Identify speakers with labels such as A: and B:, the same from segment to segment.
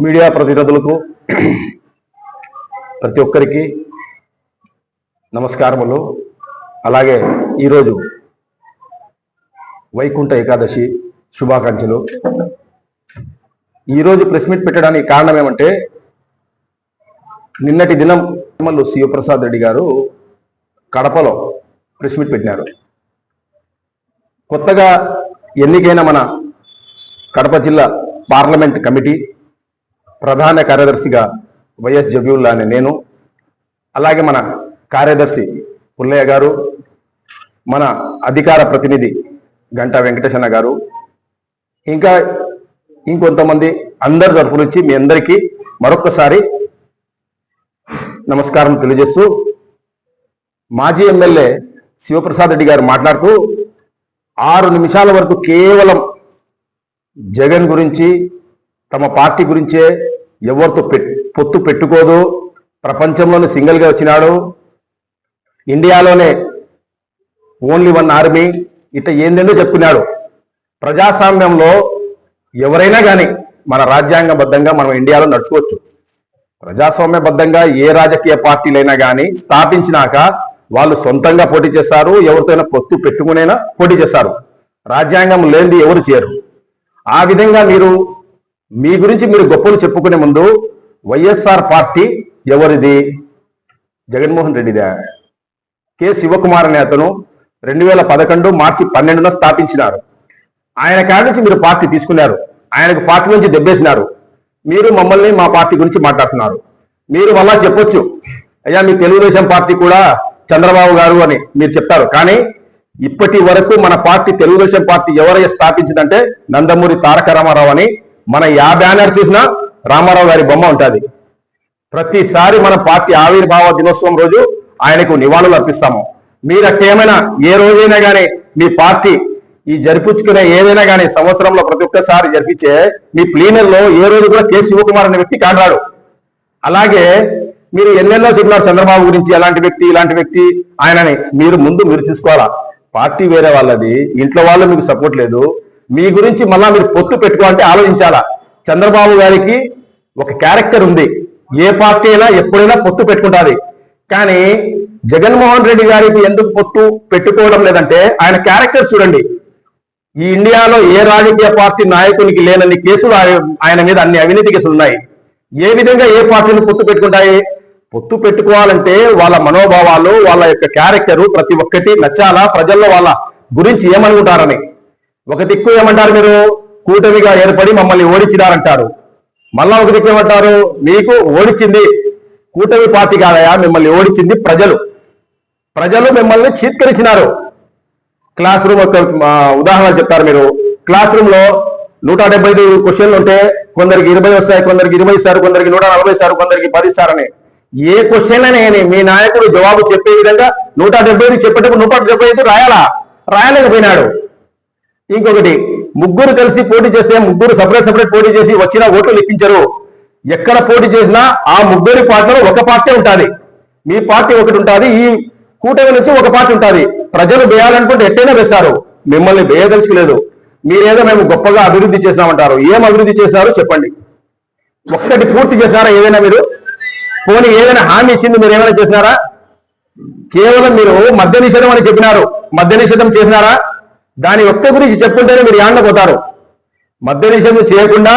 A: Media ప్రతినిధులకు ప్రతి ఒక్కరికి నమస్కారములు. అలాగే ఈరోజు వైకుంఠ ఏకాదశి శుభాకాంక్షలు. ఈరోజు ప్రెస్ మీట్ పెట్టడానికి కారణం ఏమంటే, నిన్నటి దినం శివప్రసాద్ రెడ్డి గారు కడపలో ప్రెస్ మీట్ పెట్టినారు. కొత్తగా ఎన్నికైన మన కడప జిల్లా పార్లమెంట్ కమిటీ ప్రధాన కార్యదర్శిగా వైఎస్ జబీవుల్లా అనే నేను, అలాగే మన కార్యదర్శి పుల్లయ్య గారు, మన అధికార ప్రతినిధి గంటా వెంకటేశన్న గారు, ఇంకా ఇంకొంతమంది అందరి తరపు నుంచి మీ అందరికీ మరొక్కసారి నమస్కారం తెలియజేస్తూ, మాజీ ఎమ్మెల్యే శివప్రసాద్ రెడ్డి గారు మాట్లాడుతూ 6 నిమిషాల వరకు కేవలం జగన్ గురించి, తమ పార్టీ గురించే, ఎవరితో పొత్తు పెట్టుకోదు, ప్రపంచంలోనే సింగిల్గా వచ్చినాడు, ఇండియాలోనే ఓన్లీ 1 ఆర్మీ, ఇట్లా ఏందేందో చెప్పుకున్నాడు. ప్రజాస్వామ్యంలో ఎవరైనా కానీ మన రాజ్యాంగబద్ధంగా మనం ఇండియాలో నడుచుకోవచ్చు. ప్రజాస్వామ్యబద్ధంగా ఏ రాజకీయ పార్టీలైనా కానీ స్థాపించినాక వాళ్ళు సొంతంగా పోటీ చేస్తారు, ఎవరితోనైనా పొత్తు పెట్టుకునైనా పోటీ చేస్తారు. రాజ్యాంగం లేనిది ఎవరు చేయరు. ఆ విధంగా మీ గురించి మీరు గొప్పలు చెప్పుకునే ముందు వైఎస్ఆర్ పార్టీ ఎవరిది? జగన్మోహన్ రెడ్డిదా? కె శివకుమార్ అనే అతను 2011 మార్చి 12న స్థాపించినారు. ఆయన కాడి నుంచి మీరు పార్టీ తీసుకున్నారు, ఆయనకు పార్టీ నుంచి దెబ్బేసినారు. మీరు మమ్మల్ని మా పార్టీ గురించి మాట్లాడుతున్నారు. మీరు మళ్ళా చెప్పొచ్చు, అయ్యా మీ తెలుగుదేశం పార్టీ కూడా చంద్రబాబు గారు అని మీరు చెప్తారు. కానీ ఇప్పటి వరకు మన పార్టీ తెలుగుదేశం పార్టీ ఎవరైనా స్థాపించిందంటే నందమూరి తారక రామారావు అని. మన బ్యానర్ చూసినా రామారావు గారి బొమ్మ ఉంటుంది. ప్రతిసారి మన పార్టీ ఆవిర్భావ దినోత్సవం రోజు ఆయనకు నివాళులు అర్పిస్తాము. మీరు అట్టేమైనా ఏ రోజైనా కానీ మీ పార్టీ ఈ జరిపించుకునే ఏదైనా కానీ సంవత్సరంలో ప్రతి ఒక్కసారి జరిపించే మీ ప్లీనర్లో ఏ రోజు కూడా కె శివకుమార్ అనే వ్యక్తి కాంటాడు. అలాగే మీరు ఎన్నెన్నో చెప్పినారు చంద్రబాబు గురించి, అలాంటి వ్యక్తి ఇలాంటి వ్యక్తి ఆయనని. మీరు చూసుకోవాలా, పార్టీ వేరే వాళ్ళది, ఇంట్లో వాళ్ళు మీకు సపోర్ట్ లేదు. మీ గురించి మళ్ళా మీరు పొత్తు పెట్టుకోవాలంటే ఆలోచించాలా. చంద్రబాబు గారికి ఒక క్యారెక్టర్ ఉంది, ఏ పార్టీ అయినా ఎప్పుడైనా పొత్తు పెట్టుకుంటుంది. కానీ జగన్మోహన్ రెడ్డి గారికి ఎందుకు పొత్తు పెట్టుకోవడం లేదంటే ఆయన క్యారెక్టర్ చూడండి. ఈ ఇండియాలో ఏ రాజకీయ పార్టీ నాయకునికి లేనన్ని కేసులు ఆయన మీద అన్ని అవినీతి కేసులు ఉన్నాయి. ఏ విధంగా ఏ పార్టీలు పొత్తు పెట్టుకుంటాయి? పొత్తు పెట్టుకోవాలంటే వాళ్ళ మనోభావాలు, వాళ్ళ యొక్క క్యారెక్టరు ప్రతి ఒక్కటి నచ్చాలా, ప్రజల్లో వాళ్ళ గురించి ఏమనుకుంటారని. ఒక దిక్కు ఏమంటారు, మీరు కూటమిగా ఏర్పడి మమ్మల్ని ఓడించినారంటారు. మళ్ళా ఒక దిక్కు ఏమంటారు, మీకు ఓడించింది కూటమి పార్టీ కాదయా, మిమ్మల్ని ఓడించింది ప్రజలు మిమ్మల్ని చీత్కరించినారు. క్లాస్ రూమ్ ఒక ఉదాహరణ చెప్తారు మీరు. క్లాస్ రూమ్ లో 175 క్వశ్చన్లు ఉంటే కొందరికి 20 వస్తాయి, కొందరికి 20 ఇస్తారు, కొందరికి 140 ఇస్తారు, కొందరికి 10 ఇస్తారని. ఏ క్వశ్చన్ అని మీ నాయకుడు జవాబు చెప్పే విధంగా 175 చెప్పేటప్పుడు 175 రాయలేకపోయినాడు. ఇంకొకటి, ముగ్గురు కలిసి పోటీ చేస్తే ముగ్గురు సపరేట్ పోటీ చేసి వచ్చిన ఓట్లు లెక్కించరు. ఎక్కడ పోటీ చేసినా ఆ ముగ్గురి పార్టీలో ఒక పార్టీ ఉంటుంది. మీ పార్టీ ఒకటి ఉంటుంది, ఈ కూటమి నుంచి ఒక పార్టీ ఉంటుంది. ప్రజలు వేయాలనుకుంటే ఎట్టైనా వేస్తారు, మిమ్మల్ని వేయదలుచుకోలేదు. మీరేదో మేము గొప్పగా అభివృద్ధి చేసినామంటారు. ఏం అభివృద్ధి చేసినారో చెప్పండి. ఒక్కటి పూర్తి చేసినారా ఏదైనా? మీరు పోనీ ఏదైనా హామీ ఇచ్చింది మీరు ఏమైనా చేసినారా? కేవలం మీరు మద్య నిషేధం అని చెప్పినారు, మద్య నిషేధం చేసినారా? దాని ఒక్క గురించి చెప్పుకుంటేనే మీరు యాండ పోతారు. మద్య నిషేధం చేయకుండా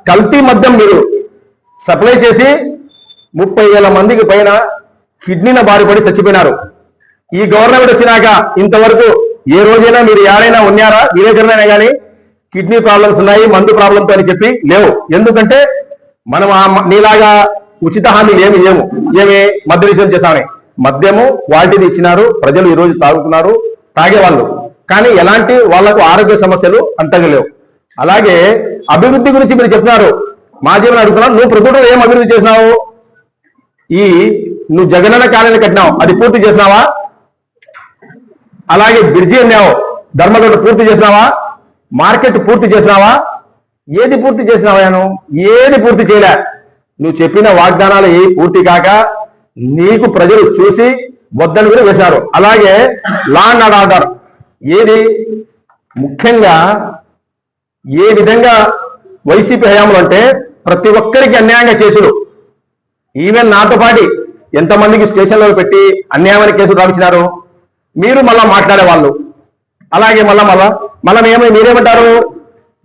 A: కల్తీ మద్యం మీరు సప్లై చేసి 30,000 మందికి పైన కిడ్నీల బారిపడి చచ్చిపోయినారు. ఈ గవర్నమెంట్ వచ్చినాక ఇంతవరకు ఏ రోజైనా మీరు యాడైనా ఉన్నారా? విలేకరులైనా కానీ కిడ్నీ ప్రాబ్లమ్స్ ఉన్నాయి, మందు ప్రాబ్లంతో అని చెప్పి లేవు. ఎందుకంటే మనం నీలాగా ఉచిత హామీలు ఏమి మద్య నిషేధం చేశామని. మద్యము క్వాలిటీని ఇచ్చినారు, ప్రజలు ఈరోజు తాగుతున్నారు, తాగేవాళ్ళు. కానీ ఎలాంటి వాళ్లకు ఆరోగ్య సమస్యలు అంతగా లేవు. అలాగే అభివృద్ధి గురించి మీరు చెప్తున్నారు. మా జీవనం అడుగుతున్నావు, నువ్వు ప్రభుత్వం ఏం అభివృద్ధి చేసినావు? నువ్వు జగనన్న కాలనీ కట్టినావు, అది పూర్తి చేసినావా? అలాగే బ్రిడ్జి అన్నావు, ధర్మగడ్డ పూర్తి చేసినావా? మార్కెట్ పూర్తి చేసినావా? ఏది పూర్తి చేసినావా? ఏది పూర్తి చేయలే. నువ్వు చెప్పిన వాగ్దానాలు ఏ పూర్తి కాక నీకు ప్రజలు చూసి వద్దని కూడా వేశారు. అలాగే లా అండ్ ఆర్డర్ ఏది ముఖ్యంగా ఏ విధంగా వైసీపీ హయాంలో అంటే ప్రతి ఒక్కరికి అన్యాయంగా కేసులు, ఈవెన్ నాతో పాటు ఎంతమందికి స్టేషన్లో పెట్టి అన్యాయమైన కేసులు రావించినారు. మీరు మళ్ళా మాట్లాడేవాళ్ళు. అలాగే మళ్ళా మీరేమంటారు,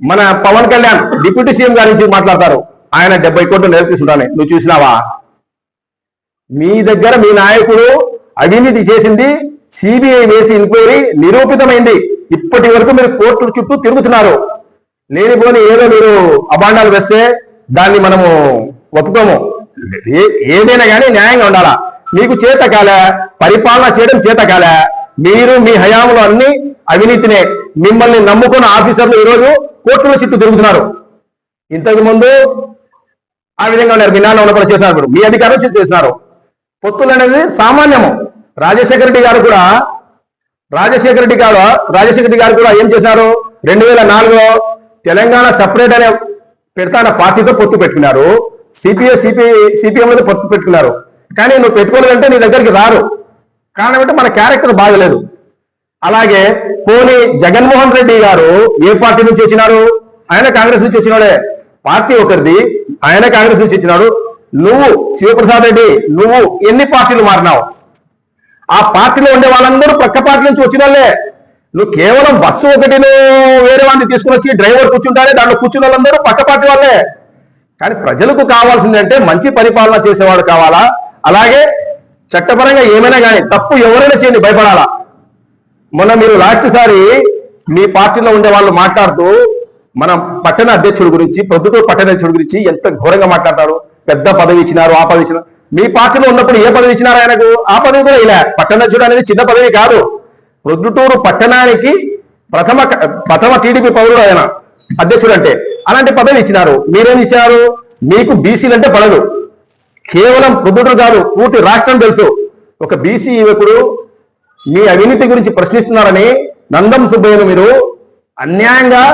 A: మన పవన్ కళ్యాణ్ డిప్యూటీ సీఎం గారి నుంచి మాట్లాడతారు. ఆయన 70 కోట్లు నేర్పిస్తుంటానే, నువ్వు చూసినావా? మీ దగ్గర మీ నాయకుడు అవినీతి చేసింది సిబిఐ వేసి ఎంక్వైరీ నిరూపితమైంది. ఇప్పటి వరకు మీరు కోర్టుల చుట్టూ తిరుగుతున్నారు. లేనిపోని ఏదో మీరు అభాండాలు వేస్తే దాన్ని మనము ఒప్పుకోము. ఏదైనా కానీ న్యాయంగా ఉండాలా. మీకు చేతకాలే, పరిపాలన చేయడం చేతకాలే. మీరు మీ హయాంలో అన్ని అవినీతినే. మిమ్మల్ని నమ్ముకున్న ఆఫీసర్లు ఈరోజు కోర్టుల చుట్టూ తిరుగుతున్నారు. ఇంతకు ముందు ఆ విధంగా ఉన్నారు. మీ నాన్న ఉన్నప్పుడు చేస్తున్నారు, మీ అధికారం చేస్తున్నారు. పొత్తులు అనేది సామాన్యము. రాజశేఖర రెడ్డి గారు కూడా ఏం చేశారు? 2004లో తెలంగాణ సపరేట్ అనే పెడతాన పార్టీతో పొత్తు పెట్టుకున్నారు. సిపిఎం పొత్తు పెట్టుకున్నారు. కానీ నువ్వు పెట్టుకోలేదంటే నీ దగ్గరికి రారు. కారణం అంటే మన క్యారెక్టర్ బాగలేదు. అలాగే పోనీ జగన్మోహన్ రెడ్డి గారు ఏ పార్టీ నుంచి వచ్చినారు? ఆయన కాంగ్రెస్ నుంచి వచ్చినాడే. పార్టీ ఒకరిది, ఆయన కాంగ్రెస్ నుంచి వచ్చినాడు. నువ్వు శివప్రసాద్ రెడ్డి నువ్వు ఎన్ని పార్టీలు మారినావు? ఆ పార్టీలో ఉండే వాళ్ళందరూ పక్క పార్టీ నుంచి వచ్చిన వాళ్ళే. నువ్వు కేవలం బస్సు ఒకటిలో వేరే వాడిని తీసుకుని వచ్చి డ్రైవర్ కూర్చుంటారే, దాంట్లో కూర్చున్న వాళ్ళందరూ పక్క పార్టీ వాళ్ళే. కానీ ప్రజలకు కావాల్సిందంటే మంచి పరిపాలన చేసేవాడు కావాలా. అలాగే చట్టపరంగా ఏమైనా కానీ తప్పు ఎవరైనా చేయండి, భయపడాలా. మొన్న మీరు లాస్ట్ సారి మీ పార్టీలో ఉండే వాళ్ళు మాట్లాడుతూ మన పట్టణ అధ్యక్షుడి గురించి, ప్రభుత్వ పట్టణ అధ్యక్షుడి గురించి ఎంత ఘోరంగా మాట్లాడతారు. పెద్ద పదవి ఇచ్చినారు, ఆ పదవి ఇచ్చినారు. మీ పార్టీలో ఉన్నప్పుడు ఏ పదవి ఇచ్చినారు ఆయనకు? ఆ పదవి కూడా ఇలా. పట్టణాధ్యక్షుడు అనేది చిన్న పదవి కాదు. ప్రొద్దుటూరు పట్టణానికి ప్రథమ టీడీపీ పౌరుడు ఆయన అధ్యక్షుడు అంటే. అలాంటి పదవి ఇచ్చినారు. మీరేం ఇచ్చారు? మీకు బీసీలు అంటే పడదు. కేవలం ప్రొద్దుటూరు కాదు, పూర్తి రాష్ట్రం తెలుసు. ఒక బీసీ యువకుడు మీ అవినీతి గురించి ప్రశ్నిస్తున్నారని నందం సుబ్బయ్యను మీరు అన్యాయంగా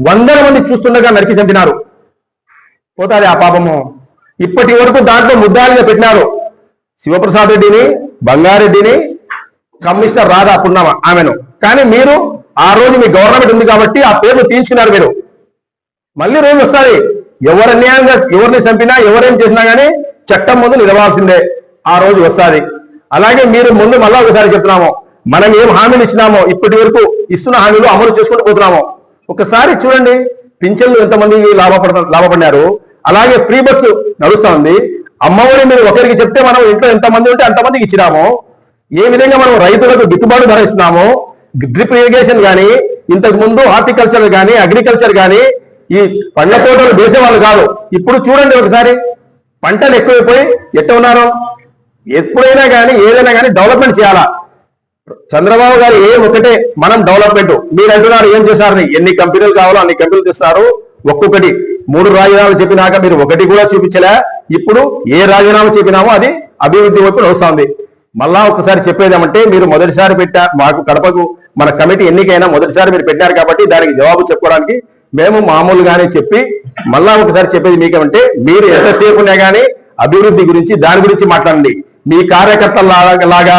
A: 100 మంది చూస్తుండగా నరికి చంపినారు. పోతాది ఆ పాపము. ఇప్పటి వరకు దాంట్లో ముద్దాలుగా పెట్టినారు. శివప్రసాద్ రెడ్డిని, బంగారెడ్డిని, కమిషనర్ రాధా పున్నమ ఆమెను. కానీ మీరు ఆ రోజు మీ గవర్నమెంట్ ఉంది కాబట్టి ఆ పేర్లు తీయించుకున్నారు. మీరు మళ్ళీ రోజు వస్తుంది. ఎవరు అన్యాయంగా ఎవరిని చంపినా, ఎవరేం చేసినా కానీ చట్టం ముందు నిలవాల్సిందే. ఆ రోజు వస్తుంది. అలాగే మీరు ముందు మళ్ళా ఒకసారి చెప్తున్నాము, మనం ఏం హామీలు ఇచ్చినామో ఇప్పటి వరకు ఇస్తున్న హామీలు అమలు చేసుకుంటూ పోతున్నాము. ఒకసారి చూడండి, పింఛన్లు ఎంతమంది లాభపడినారు. అలాగే ఫ్రీ బస్సు నడుస్తూ ఉంది. అమ్మఒడి మీరు ఒకరికి చెప్తే మనం ఇంట్లో ఎంతమంది ఉంటే అంతమందికి ఇచ్చినాము. ఏ విధంగా మనం రైతులకు గిట్టుబాటు ధర ఇస్తున్నాము. డ్రిప్ ఇరిగేషన్ కానీ, ఇంతకు ముందు హార్టికల్చర్ కానీ, అగ్రికల్చర్ కానీ ఈ పండ్ల తోటలు వేసేవాళ్ళు కాదు. ఇప్పుడు చూడండి ఒకసారి, పంటలు ఎక్కువైపోయి ఎట్ట ఉన్నారు. ఎప్పుడైనా కానీ ఏదైనా కానీ డెవలప్మెంట్ చేయాలా. చంద్రబాబు గారు ఒకటే, మనం డెవలప్మెంట్. మీరు అంటున్నారు ఏం చేశారని. ఎన్ని కంపెనీలు కావాలో అన్ని కంపెనీలు తెస్తున్నారు. ఒక్కొక్కటి 3 రాజీనామాలు చెప్పినాక మీరు ఒకటి కూడా చూపించలే. ఇప్పుడు ఏ రాజీనామా చెప్పినామో అది అభివృద్ధి వైపు వస్తుంది. మళ్ళా ఒకసారి చెప్పేదేమంటే, మీరు మొదటిసారి మాకు కడపకు మన కమిటీ ఎన్నికైనా మొదటిసారి మీరు పెట్టారు కాబట్టి దానికి జవాబు చెప్పుకోవడానికి మేము మామూలుగానే చెప్పి మళ్ళా ఒకసారి చెప్పేది మీకేమంటే, మీరు ఎంతసేపు ఉన్నా కానీ అభివృద్ధి గురించి దాని గురించి మాట్లాడండి. మీ కార్యకర్తల లాగా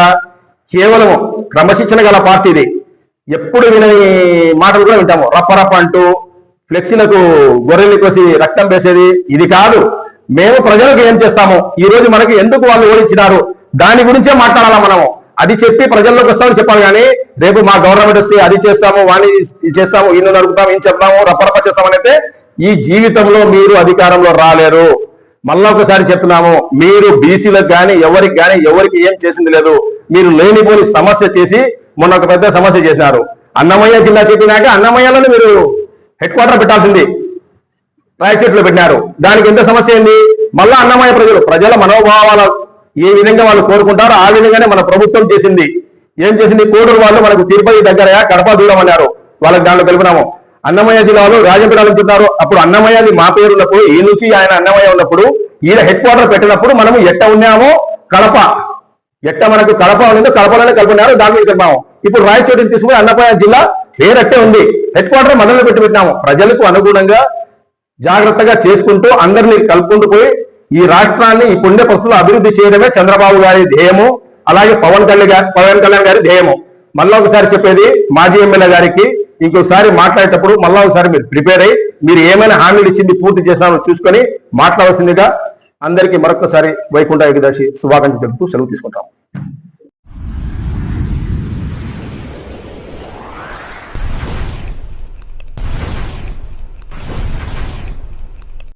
A: కేవలం క్రమశిక్షణ గల పార్టీ ఇది. ఎప్పుడు వినని మాటలు కూడా వింటాము. రప్ప అంటూ ఫ్లెక్సీలకు గొర్రెలు కోసి రక్తం వేసేది ఇది కాదు. మేము ప్రజలకు ఏం చేస్తాము, ఈ రోజు మనకి ఎందుకు వాళ్ళు ఓడించినారు దాని గురించే మాట్లాడాలా మనము. అది చెప్పి ప్రజల్లోకి వస్తామని చెప్పాలి. కానీ రేపు మా గవర్నమెంట్ వస్తే అది చేస్తాము, వాణి చేస్తాము, ఇల్లు నడుపుతాము, ఏం చెప్తాము, రప్ప చేస్తామనైతే ఈ జీవితంలో మీరు అధికారంలో రాలేరు. మళ్ళా ఒకసారి చెప్తున్నాము, మీరు బీసీలకు కానీ ఎవరికి ఏం చేసింది లేదు. మీరు లేనిపోని సమస్య చేసి మొన్న ఒక పెద్ద సమస్య చేసినారు. అన్నమయ్య జిల్లా చెప్పినాక అన్నమయ్యలోనే మీరు హెడ్ క్వార్టర్ పెట్టాల్సింది, రాయచోట్లో పెట్టినారు. దానికి ఎంత సమస్య ఏంది? మళ్ళా అన్నమయ్య ప్రజల మనోభావాల ఏ విధంగా వాళ్ళు కోరుకుంటారో ఆ విధంగానే మన ప్రభుత్వం చేసింది. ఏం చేసింది? కోడూరు వాళ్ళు మనకు తిరుపతి దగ్గర, కడప దూరం అన్నారు. వాళ్ళకి దాంట్లో కలిపినాము. అన్నమయ్య జిల్లాలో రాజంపేట అనుకుంటున్నారు. అప్పుడు అన్నమయ్యది మా పేరు ఉన్నప్పుడు, ఈ నుంచి ఆయన అన్నమయ్య ఉన్నప్పుడు, ఈయన హెడ్ క్వార్టర్ పెట్టినప్పుడు మనము ఎట్ట ఉన్నామో కడప, ఎట్ట మనకు కడప ఉందో కడపలోనే కలుపున్నారు. దాంట్లో కలిపాము. ఇప్పుడు రాయచోటిని తీసుకుని అన్నమయ్య జిల్లా పేరట్టే ఉంది. హెడ్ క్వార్టర్ మొదలు పెట్టినాము. ప్రజలకు అనుగుణంగా జాగ్రత్తగా చేసుకుంటూ అందరినీ కలుపుకుంటూ పోయి ఈ రాష్ట్రాన్ని ఈ పుణ్య పరిస్థితుల్లో అభివృద్ధి చేయడమే చంద్రబాబు గారి ధ్యేయము. అలాగే పవన్ కళ్యాణ్ గారి ధ్యేయము. మళ్ళీ ఒకసారి చెప్పేది, మాజీ ఎమ్మెల్యే గారికి ఇంకొకసారి మాట్లాడేటప్పుడు మళ్ళా ఒకసారి మీరు ప్రిపేర్ అయ్యి మీరు ఏమైనా హామీలు ఇచ్చింది పూర్తి చేస్తామో చూసుకొని మాట్లాడాల్సిందిగా అందరికీ మరొకసారి వైకుంఠ ఏకాదశి శుభాకాంక్షలు తెలుపుతూ సెలవు తీసుకుంటాం.